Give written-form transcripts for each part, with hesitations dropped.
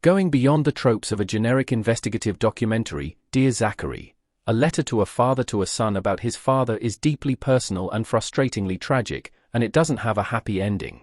Going beyond the tropes of a generic investigative documentary, Dear Zachary, a letter to a father to a son about his father is deeply personal and frustratingly tragic, and it doesn't have a happy ending.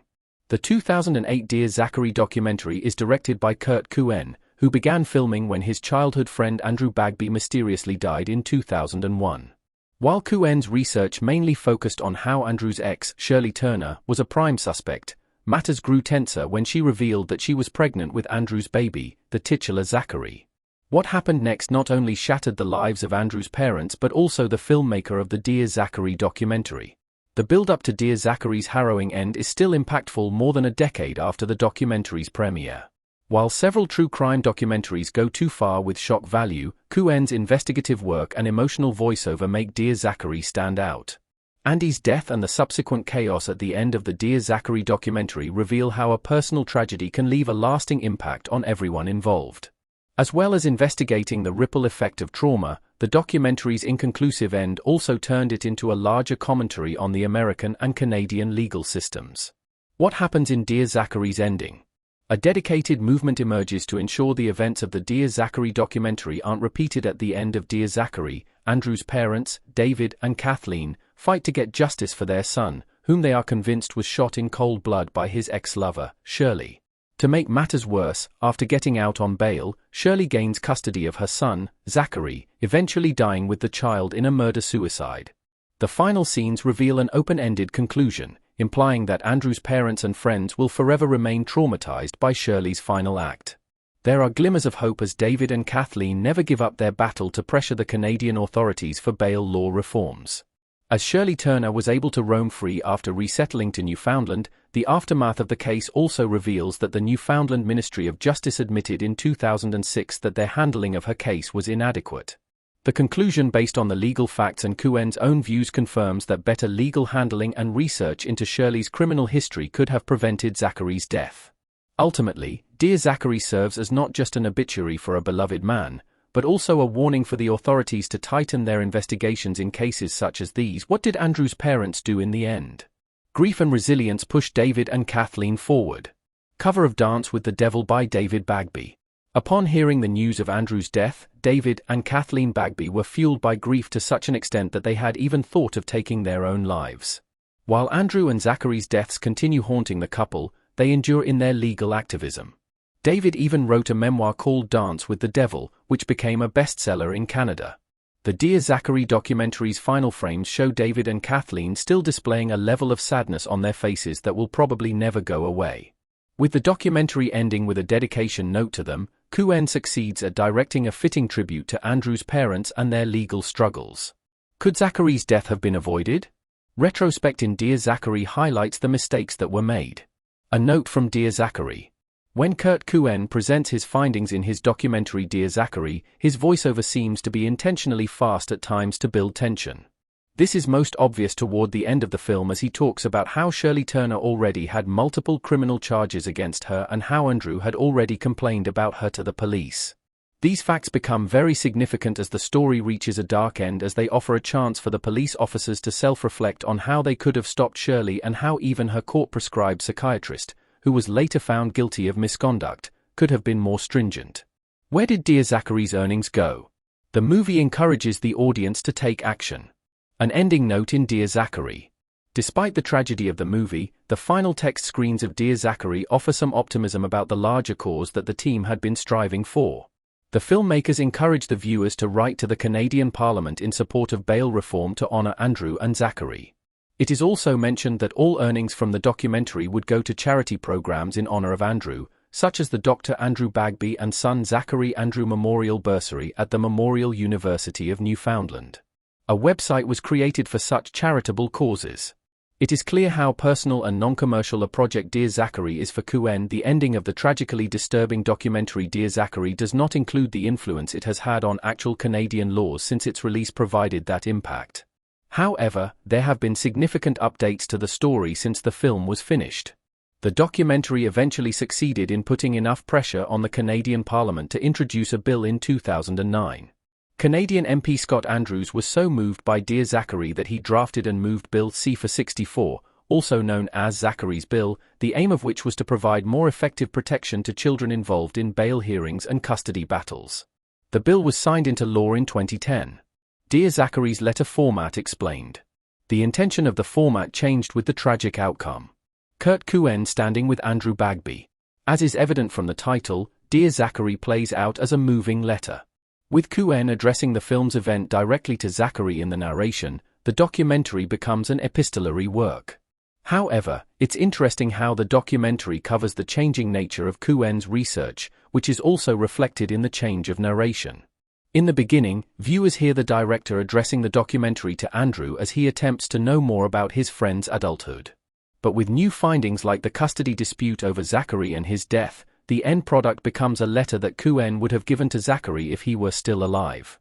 The 2008 Dear Zachary documentary is directed by Kurt Cohen, who began filming when his childhood friend Andrew Bagby mysteriously died in 2001. While Cohen's research mainly focused on how Andrew's ex, Shirley Turner, was a prime suspect, matters grew tenser when she revealed that she was pregnant with Andrew's baby, the titular Zachary. What happened next not only shattered the lives of Andrew's parents but also the filmmaker of the Dear Zachary documentary. The build-up to Dear Zachary's harrowing end is still impactful more than a decade after the documentary's premiere. While several true crime documentaries go too far with shock value, Cohen's investigative work and emotional voiceover make Dear Zachary stand out. Andy's death and the subsequent chaos at the end of the Dear Zachary documentary reveal how a personal tragedy can leave a lasting impact on everyone involved. As well as investigating the ripple effect of trauma, the documentary's inconclusive end also turned it into a larger commentary on the American and Canadian legal systems. What happens in Dear Zachary's ending? A dedicated movement emerges to ensure the events of the Dear Zachary documentary aren't repeated at the end of Dear Zachary. Andrew's parents, David and Kathleen, fight to get justice for their son, whom they are convinced was shot in cold blood by his ex-lover, Shirley. To make matters worse, after getting out on bail, Shirley gains custody of her son, Zachary, eventually dying with the child in a murder-suicide. The final scenes reveal an open-ended conclusion, implying that Andrew's parents and friends will forever remain traumatized by Shirley's final act. There are glimmers of hope as David and Kathleen never give up their battle to pressure the Canadian authorities for bail law reforms. As Shirley Turner was able to roam free after resettling to Newfoundland, the aftermath of the case also reveals that the Newfoundland Ministry of Justice admitted in 2006 that their handling of her case was inadequate. The conclusion based on the legal facts and Cohen's own views confirms that better legal handling and research into Shirley's criminal history could have prevented Zachary's death. Ultimately, Dear Zachary serves as not just an obituary for a beloved man, but also a warning for the authorities to tighten their investigations in cases such as these. What did Andrew's parents do in the end? Grief and resilience pushed David and Kathleen forward. Cover of Dance with the Devil by David Bagby. Upon hearing the news of Andrew's death, David and Kathleen Bagby were fueled by grief to such an extent that they had even thought of taking their own lives. While Andrew and Zachary's deaths continue haunting the couple, they endure in their legal activism. David even wrote a memoir called Dance with the Devil, which became a bestseller in Canada. The Dear Zachary documentary's final frames show David and Kathleen still displaying a level of sadness on their faces that will probably never go away. With the documentary ending with a dedication note to them, Cohen succeeds at directing a fitting tribute to Andrew's parents and their legal struggles. Could Zachary's death have been avoided? Retrospect in Dear Zachary highlights the mistakes that were made. A note from Dear Zachary. When Kurt Cohen presents his findings in his documentary Dear Zachary, his voiceover seems to be intentionally fast at times to build tension. This is most obvious toward the end of the film as he talks about how Shirley Turner already had multiple criminal charges against her and how Andrew had already complained about her to the police. These facts become very significant as the story reaches a dark end as they offer a chance for the police officers to self-reflect on how they could have stopped Shirley and how even her court-prescribed psychiatrist, who was later found guilty of misconduct, could have been more stringent. Where did Dear Zachary's earnings go? The movie encourages the audience to take action. An ending note in Dear Zachary. Despite the tragedy of the movie, the final text screens of Dear Zachary offer some optimism about the larger cause that the team had been striving for. The filmmakers encourage the viewers to write to the Canadian Parliament in support of bail reform to honor Andrew and Zachary. It is also mentioned that all earnings from the documentary would go to charity programs in honor of Andrew, such as the Dr. Andrew Bagby and son Zachary Andrew Memorial Bursary at the Memorial University of Newfoundland. A website was created for such charitable causes. It is clear how personal and non-commercial a project Dear Zachary is for Cohen. The ending of the tragically disturbing documentary Dear Zachary does not include the influence it has had on actual Canadian laws since its release provided that impact. However, there have been significant updates to the story since the film was finished. The documentary eventually succeeded in putting enough pressure on the Canadian Parliament to introduce a bill in 2009. Canadian MP Scott Andrews was so moved by Dear Zachary that he drafted and moved Bill C-64, also known as Zachary's Bill, the aim of which was to provide more effective protection to children involved in bail hearings and custody battles. The bill was signed into law in 2010. Dear Zachary's letter format explained. The intention of the format changed with the tragic outcome. Kurt Cohen standing with Andrew Bagby. As is evident from the title, Dear Zachary plays out as a moving letter. With Cohen addressing the film's event directly to Zachary in the narration, the documentary becomes an epistolary work. However, it's interesting how the documentary covers the changing nature of Cohen's research, which is also reflected in the change of narration. In the beginning, viewers hear the director addressing the documentary to Andrew as he attempts to know more about his friend's adulthood. But with new findings like the custody dispute over Zachary and his death, the end product becomes a letter that Cohen would have given to Zachary if he were still alive.